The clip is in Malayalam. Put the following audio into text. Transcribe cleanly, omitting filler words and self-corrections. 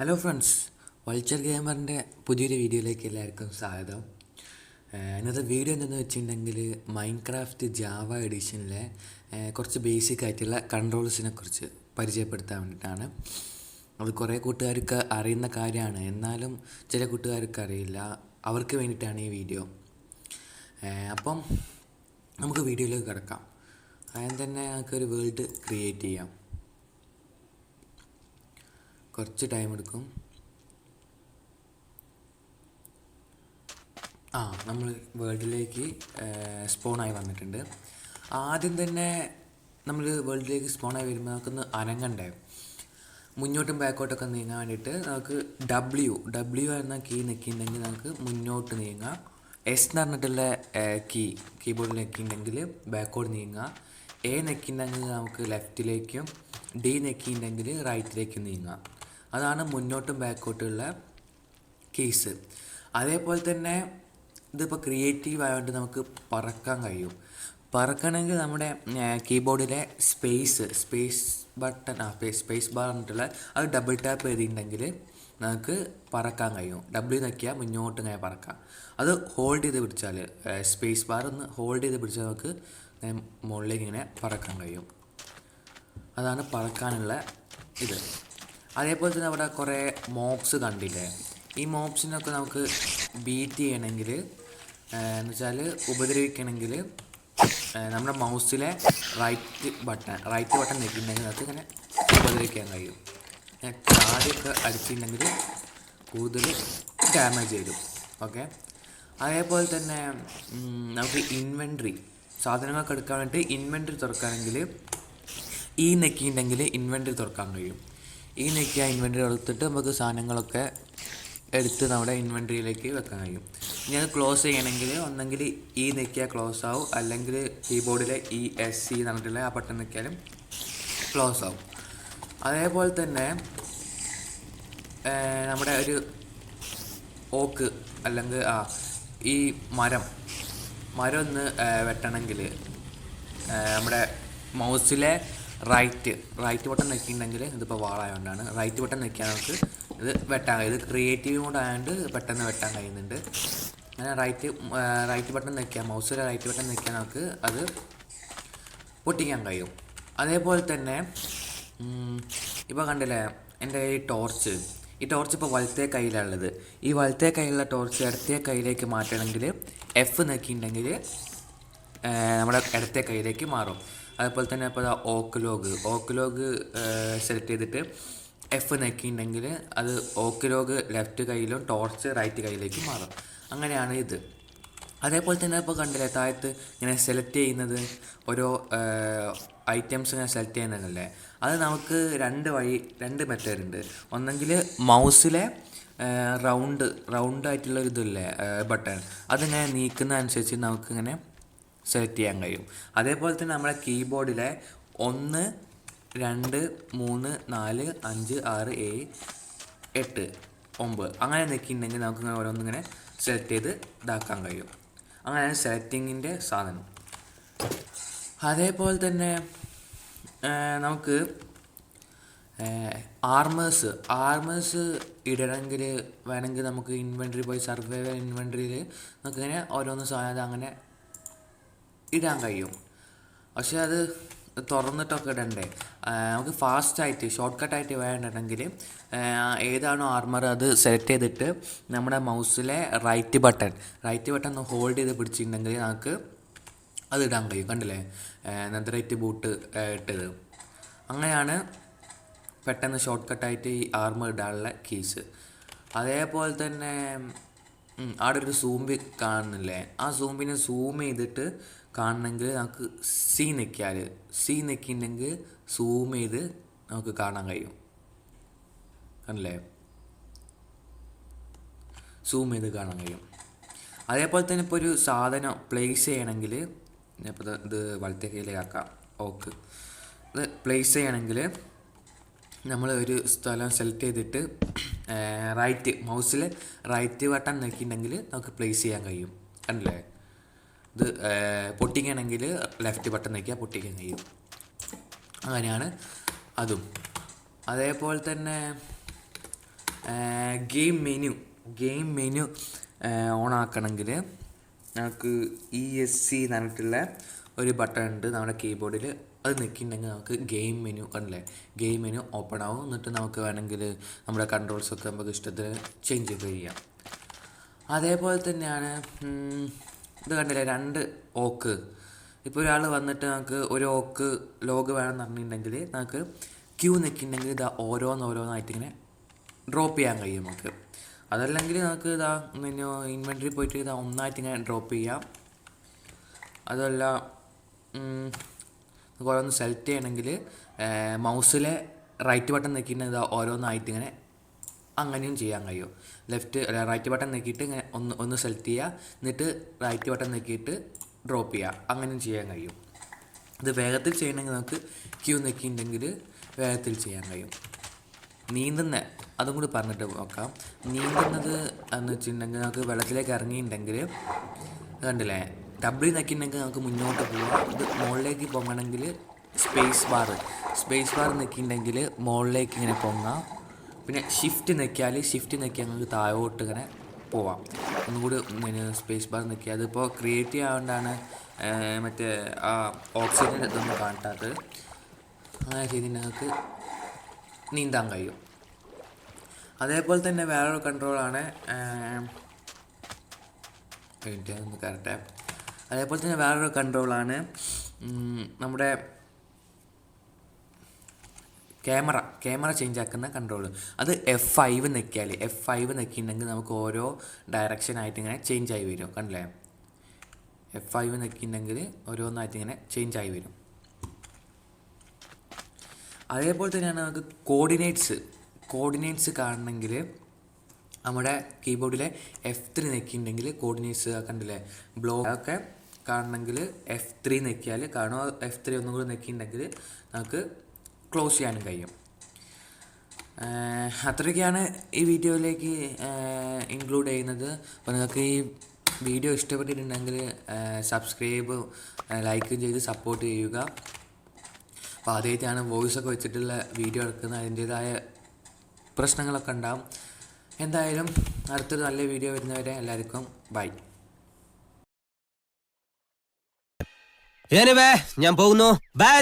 ഹലോ ഫ്രണ്ട്സ്, വൾച്ചർ ഗെയിമറിൻ്റെ പുതിയൊരു വീഡിയോയിലേക്ക് എല്ലാവർക്കും സ്വാഗതം. ഇന്നത്തെ വീഡിയോ എന്തെന്ന് വെച്ചിട്ടുണ്ടെങ്കിൽ മൈൻക്രാഫ്റ്റ് ജാവ എഡിഷനിലെ കുറച്ച് ബേസിക് ആയിട്ടുള്ള കൺട്രോൾസിനെ കുറിച്ച് പരിചയപ്പെടുത്താൻ വേണ്ടിയിട്ടാണ്. അത് കുറേ കൂട്ടുകാർക്ക് അറിയുന്ന കാര്യമാണ്, എന്നാലും ചില കൂട്ടുകാർക്ക് അറിയില്ല. അവർക്ക് വേണ്ടിയിട്ടാണ് ഈ വീഡിയോ. അപ്പം നമുക്ക് വീഡിയോയിലേക്ക് കിടക്കാം. ആദ്യം തന്നെ നമുക്കൊരു വേൾഡ് ക്രിയേറ്റ് ചെയ്യാം. കുറച്ച് ടൈം എടുക്കും. നമ്മൾ വേൾഡിലേക്ക് സ്പോണായി വന്നിട്ടുണ്ട്. ആദ്യം തന്നെ നമ്മൾ വേൾഡിലേക്ക് സ്പോണായി വരുമ്പോൾ നമുക്കൊന്ന് അനങ്ങണ്ടേ. മുന്നോട്ടും ബാക്കോട്ടൊക്കെ നീങ്ങാൻ വേണ്ടിയിട്ട് നമുക്ക് ഡബ്ല്യു എന്ന കീ നെക്കിയിട്ടുണ്ടെങ്കിൽ നമുക്ക് മുന്നോട്ട് നീങ്ങാം. എസ് എന്ന് പറഞ്ഞിട്ടുള്ള കീബോർഡിൽ നെക്കിയിട്ടുണ്ടെങ്കിൽ ബാക്കോട്ട് നീങ്ങാം. എ നെക്കിയിട്ടുണ്ടെങ്കിൽ നമുക്ക് ലെഫ്റ്റിലേക്കും ഡി നെക്കിയിട്ടുണ്ടെങ്കിൽ റൈറ്റിലേക്കും നീങ്ങാം. അതാണ് മുന്നോട്ടും ബാക്കോട്ടുള്ള കീസ്. അതേപോലെ തന്നെ ഇതിപ്പോൾ ക്രിയേറ്റീവ് ആയതുകൊണ്ട് നമുക്ക് പറക്കാൻ കഴിയും. പറക്കണമെങ്കിൽ നമ്മുടെ കീബോർഡിലെ സ്പേസ് ബാർ പറഞ്ഞിട്ടുള്ള അത് ഡബിൾ ടാപ്പ് ചെയ്തിട്ടുണ്ടെങ്കിൽ നമുക്ക് പറക്കാൻ കഴിയും. ഡബ്ല്യു നോക്കിയാൽ മുന്നോട്ട് ഇങ്ങനെ പറക്കാം. അത് ഹോൾഡ് ചെയ്ത് പിടിച്ചാൽ സ്പേസ് ബാർ ഒന്ന് ഹോൾഡ് ചെയ്ത് പിടിച്ചാൽ നമുക്ക് മുകളിലേക്ക് ഇങ്ങനെ പറക്കാൻ കഴിയും. അതാണ് പറക്കാനുള്ള ഇത്. അതേപോലെ തന്നെ അവിടെ കുറേ മോബ്സ് കണ്ടില്ലേ. ഈ മോബ്സിനൊക്കെ നമുക്ക് ബീറ്റ് ചെയ്യണമെങ്കിൽ എന്ന് വെച്ചാൽ ഉപദ്രവിക്കണമെങ്കിൽ നമ്മുടെ മൗസിലെ റൈറ്റ് ബട്ടൺ നെക്കിയിട്ടുണ്ടെങ്കിൽ നമുക്ക് ഇങ്ങനെ ഉപദ്രവിക്കാൻ കഴിയും. ചാടിയൊക്കെ അടിച്ചിട്ടുണ്ടെങ്കിൽ കൂടുതൽ ഡാമേജ് വരും. ഓക്കെ. അതേപോലെ തന്നെ നമുക്ക് ഇൻവെൻട്രി സാധനങ്ങളൊക്കെ എടുക്കാൻ വേണ്ടിയിട്ട് ഇൻവെൻട്രി തുറക്കുകയാണെങ്കിൽ ഈ നെക്കിയിട്ടുണ്ടെങ്കിൽ ഇൻവെൻട്രി തുറക്കാൻ കഴിയും. ഈ നെക്കിയ ഇൻവെൻട്രി എടുത്തിട്ട് നമുക്ക് സാധനങ്ങളൊക്കെ എടുത്ത് നമ്മുടെ ഇൻവെൻട്രിയിലേക്ക് വെക്കാൻ കഴിയും. ഇനി അത് ക്ലോസ് ചെയ്യണമെങ്കിൽ ഒന്നെങ്കിൽ ഈ നെക്കിയാൽ ക്ലോസ് ആവും, അല്ലെങ്കിൽ കീബോർഡിലെ ESC എന്ന് പറഞ്ഞിട്ടുള്ള ആ ബട്ടൺ നെക്കിയാലും ക്ലോസ് ആവും. അതേപോലെ തന്നെ നമ്മുടെ ഒരു ഓക്ക് അല്ലെങ്കിൽ ഈ മരം ഒന്ന് വെട്ടണമെങ്കിൽ നമ്മുടെ മൗസിലെ റൈറ്റ് ബട്ടൺ നെക്കിയിട്ടുണ്ടെങ്കിൽ ഇതിപ്പോൾ വാളായതുകൊണ്ടാണ് റൈറ്റ് ബട്ടൺ നെക്കിയാൽ നമുക്ക് ഇത് വെട്ടാൻ കഴിയും. ഇത് ക്രിയേറ്റീവ് മോഡ് ആയതുകൊണ്ട് പെട്ടെന്ന് വെട്ടാൻ കഴിയുന്നുണ്ട്. അങ്ങനെ റൈറ്റ് ബട്ടൺ നെക്കിയാൽ മൗസിലെ റൈറ്റ് ബട്ടൺ നെക്കിയാൽ നമുക്ക് അത് പൊട്ടിക്കാൻ കഴിയും. അതേപോലെ തന്നെ ഇപ്പോൾ കണ്ടില്ലേ എൻ്റെ ഈ ടോർച്ച് ഇപ്പോൾ വലത്തെ കയ്യിലുള്ളത്. ഈ വലത്തെ കയ്യിലുള്ള ടോർച്ച് ഇടത്തെ കയ്യിലേക്ക് മാറ്റണമെങ്കിൽ F നെക്കിയിട്ടുണ്ടെങ്കിൽ നമ്മുടെ ഇടത്തെ കയ്യിലേക്ക് മാറും. അതുപോലെ തന്നെ ഇപ്പോൾ ഓക്ക് ലോഗ് സെലക്ട് ചെയ്തിട്ട് F നെക്കിയിട്ടുണ്ടെങ്കിൽ അത് ഓക്ക് ലോഗ് ലെഫ്റ്റ് കയ്യിലും ടോർച്ച് റൈറ്റ് കയ്യിലേക്ക് മാറും. അങ്ങനെയാണ് ഇത്. അതേപോലെ തന്നെ ഇപ്പോൾ കണ്ടില്ലേ താഴത്ത് ഇങ്ങനെ സെലക്ട് ചെയ്യുന്നത് ഓരോ ഐറ്റംസ് ഇങ്ങനെ സെലക്ട് ചെയ്യുന്നതല്ലേ. അത് നമുക്ക് രണ്ട് മെത്തേഡ് ഉണ്ട്. ഒന്നെങ്കിൽ മൗസിലെ റൗണ്ട് ആയിട്ടുള്ള ഇതല്ലേ ബട്ടൺ, അതിങ്ങനെ നീക്കുന്ന അനുസരിച്ച് നമുക്കിങ്ങനെ സെലക്ട് ചെയ്യാൻ കഴിയും. അതേപോലെ തന്നെ നമ്മുടെ കീബോർഡിലെ 1 2 3 4 5 6 7 8 9 അങ്ങനെ നെക്കിയിട്ടുണ്ടെങ്കിൽ നമുക്ക് ഓരോന്നിങ്ങനെ സെലക്ട് ചെയ്ത് ഇതാക്കാൻ കഴിയും. അങ്ങനെയാണ് സെലക്ടിങ്ങിൻ്റെ സാധനം. അതേപോലെ തന്നെ നമുക്ക് ആർമേഴ്സ് ഇടണമെങ്കിൽ വേണമെങ്കിൽ നമുക്ക് ഇൻവെൻട്രി പോയി സർവൈവൽ ഇൻവെൻട്രിയിൽ നമുക്കിങ്ങനെ ഓരോന്ന് സാധനം അങ്ങനെ ഇടാൻ കഴിയും. പക്ഷെ അത് തുറന്നിട്ടൊക്കെ ഇടണ്ടേ. നമുക്ക് ഫാസ്റ്റായിട്ട് ഷോർട്ട് കട്ടായിട്ട് വേണ്ടിട്ടുണ്ടെങ്കിൽ ഏതാണോ ആർമർ അത് സെലക്ട് ചെയ്തിട്ട് നമ്മുടെ മൗസിലെ റൈറ്റ് ബട്ടൺ ഒന്ന് ഹോൾഡ് ചെയ്ത് പിടിച്ചിട്ടുണ്ടെങ്കിൽ നമുക്ക് അത് ഇടാൻ കഴിയും. കണ്ടില്ലേ, നെതറൈറ്റ് ബൂട്ട് ഇട്ടത്. അങ്ങനെയാണ് പെട്ടെന്ന് ഷോർട്ട് കട്ടായിട്ട് ഈ ആർമർ ഇടാനുള്ള കീസ്. അതേപോലെ തന്നെ അവിടെ ഒരു സൂമ്പ് കാണുന്നില്ലേ, ആ സൂമ്പിനെ സൂം ചെയ്തിട്ട് കാണണമെങ്കിൽ നമുക്ക് സി നെക്കിയിട്ടുണ്ടെങ്കിൽ സൂം ചെയ്ത് നമുക്ക് കാണാൻ കഴിയും. കണ്ടില്ലേ, സൂം ചെയ്ത് കാണാൻ കഴിയും. അതേപോലെ തന്നെ ഇപ്പോൾ ഒരു സാധനം പ്ലേസ് ചെയ്യണമെങ്കിൽ ഇപ്പോൾ ഇത് വലത്തെ കയ്യിലേക്കാക്കാം. ഓക്ക് ഇത് പ്ലേസ് ചെയ്യണമെങ്കിൽ നമ്മൾ ഒരു സ്ഥലം സെലക്ട് ചെയ്തിട്ട് മൗസിൽ റൈറ്റ് ബട്ടൺ നോക്കിയിട്ടുണ്ടെങ്കിൽ നമുക്ക് പ്ലേസ് ചെയ്യാൻ കഴിയും. കണ്ടില്ലേ, ഇത് പൊട്ടിക്കണമെങ്കിൽ ലെഫ്റ്റ് ബട്ടൺ നോക്കിയാൽ പൊട്ടിക്കാൻ കഴിയും. അങ്ങനെയാണ് അതും. അതേപോലെ തന്നെ ഗെയിം മെനു ഓൺ ആക്കണമെങ്കിൽ നമുക്ക് ESC എന്ന് പറഞ്ഞിട്ടുള്ള ഒരു ബട്ടൺ ഉണ്ട് നമ്മുടെ കീബോർഡിൽ. അത് നിൽക്കിയിട്ടുണ്ടെങ്കിൽ നമുക്ക് ഗെയിം മെനു കണ്ടില്ലേ, ഗെയിം മെനു ഓപ്പൺ ആവും. എന്നിട്ട് നമുക്ക് വേണമെങ്കിൽ നമ്മുടെ കൺട്രോൾസൊക്കെ നമുക്ക് ഇഷ്ടത്തിന് ചേഞ്ച് ചെയ്ത് ചെയ്യാം. അതേപോലെ തന്നെയാണ് ഇത് കണ്ടില്ലേ, 2 ഓക്ക്. ഇപ്പോൾ ഒരാൾ വന്നിട്ട് നമുക്ക് ഒരു ഓക്ക് ലോഗ് വേണമെന്ന് പറഞ്ഞിട്ടുണ്ടെങ്കിൽ നമുക്ക് ക്യൂ നിൽക്കിയിട്ടുണ്ടെങ്കിൽ ഇതാ ഓരോന്നായിട്ട് ഇങ്ങനെ ഡ്രോപ്പ് ചെയ്യാൻ കഴിയും നമുക്ക്. അതല്ലെങ്കിൽ നമുക്ക് ഇതാ ഇൻവെൻറ്ററി പോയിട്ട് ഇതാ ഒന്നായിട്ട് ഇങ്ങനെ ഡ്രോപ്പ് ചെയ്യാം. അതല്ല ഓരോന്ന് സെലക്ട് ചെയ്യണമെങ്കിൽ മൗസിലെ റൈറ്റ് ബട്ടൺ നിൽക്കിയിട്ടുണ്ടെങ്കിൽ ഇതാ ഓരോന്നായിട്ട് ഇങ്ങനെ അങ്ങനെയും ചെയ്യാൻ കഴിയും. റൈറ്റ് ബട്ടൺ നീക്കിയിട്ട് ഇങ്ങനെ ഒന്ന് സെലക്ട് ചെയ്യുക, എന്നിട്ട് റൈറ്റ് ബട്ടൺ നീക്കിയിട്ട് ഡ്രോപ്പ് ചെയ്യുക, അങ്ങനെയും ചെയ്യാൻ കഴിയും. ഇത് വേഗത്തിൽ ചെയ്യണമെങ്കിൽ നമുക്ക് ക്യൂ നീക്കിയിട്ടുണ്ടെങ്കിൽ വേഗത്തിൽ ചെയ്യാൻ കഴിയും. അതും കൂടി പറഞ്ഞിട്ട് നോക്കാം. നീന്തുന്നത് എന്ന് വെച്ചിട്ടുണ്ടെങ്കിൽ നമുക്ക് വെള്ളത്തിലേക്ക് ഇറങ്ങിയിട്ടുണ്ടെങ്കിൽ കണ്ടില്ലേ, W നിൽക്കിയിട്ടുണ്ടെങ്കിൽ നമുക്ക് മുന്നോട്ട് പോകാം. ഇത് മുകളിലേക്ക് പൊങ്ങണമെങ്കിൽ സ്പേസ് ബാർ നിൽക്കിയിട്ടുണ്ടെങ്കിൽ മുകളിലേക്ക് ഇങ്ങനെ പൊങ്ങാം. പിന്നെ ഷിഫ്റ്റ് നിൽക്കിയാൽ നമുക്ക് താഴോട്ട് ഇങ്ങനെ പോവാം. ഒന്നുകൂടി സ്പേസ് ബാർ നിൽക്കുക. അതിപ്പോൾ ക്രിയേറ്റീവ് ആയതുകൊണ്ടാണ് മറ്റേ ആ ഓക്സിജൻ ഇതൊന്നും കാട്ടാത്തത്. അങ്ങനെ ചെയ്തിട്ടുണ്ടെങ്കിൽ നമുക്ക് നീന്താൻ കഴിയും. അതേപോലെ തന്നെ വേറൊരു കൺട്രോളാണ് നമ്മുടെ ക്യാമറ ചേഞ്ച് ആക്കുന്ന കൺട്രോൾ. അത് F5 നിൽക്കിയിട്ടുണ്ടെങ്കിൽ നമുക്ക് ഓരോ ഡയറക്ഷനായിട്ട് ഇങ്ങനെ ചേഞ്ച് ആയി വരും. കണ്ടില്ലേ, F5 നിൽക്കിയിട്ടുണ്ടെങ്കിൽ ഓരോന്നായിട്ട് ഇങ്ങനെ ചേഞ്ച് ആയി വരും. അതേപോലെ തന്നെയാണ് നമുക്ക് കോർഡിനേറ്റ്സ് കാണണമെങ്കിൽ നമ്മുടെ കീബോർഡിലെ F3 നിൽക്കിയിട്ടുണ്ടെങ്കിൽ കോർഡിനേറ്റ്സ് കണ്ടില്ലേ, ബ്ലോക്ക് കാണണമെങ്കിൽ F3 നിൽക്കിയാൽ കാണുമോ. F3 ഒന്നും കൂടി നിൽക്കിയിട്ടുണ്ടെങ്കിൽ നമുക്ക് ക്ലോസ് ചെയ്യാനും കഴിയും. അത്രയൊക്കെയാണ് ഈ വീഡിയോയിലേക്ക് ഇൻക്ലൂഡ് ചെയ്യുന്നത്. അപ്പോൾ നിങ്ങൾക്ക് ഈ വീഡിയോ ഇഷ്ടപ്പെട്ടിട്ടുണ്ടെങ്കിൽ സബ്സ്ക്രൈബും ലൈക്കും ചെയ്ത് സപ്പോർട്ട് ചെയ്യുക. അപ്പോൾ ആദ്യമായിട്ടാണ് വോയിസൊക്കെ വെച്ചിട്ടുള്ള വീഡിയോ എടുക്കുന്നത്, അതിൻ്റേതായ പ്രശ്നങ്ങളൊക്കെ ഉണ്ടാകും. എന്തായാലും അടുത്തൊരു നല്ല വീഡിയോ വരുന്നവരെ എല്ലാവർക്കും ബൈ. ഞാൻ പോകുന്നു. ബൈ.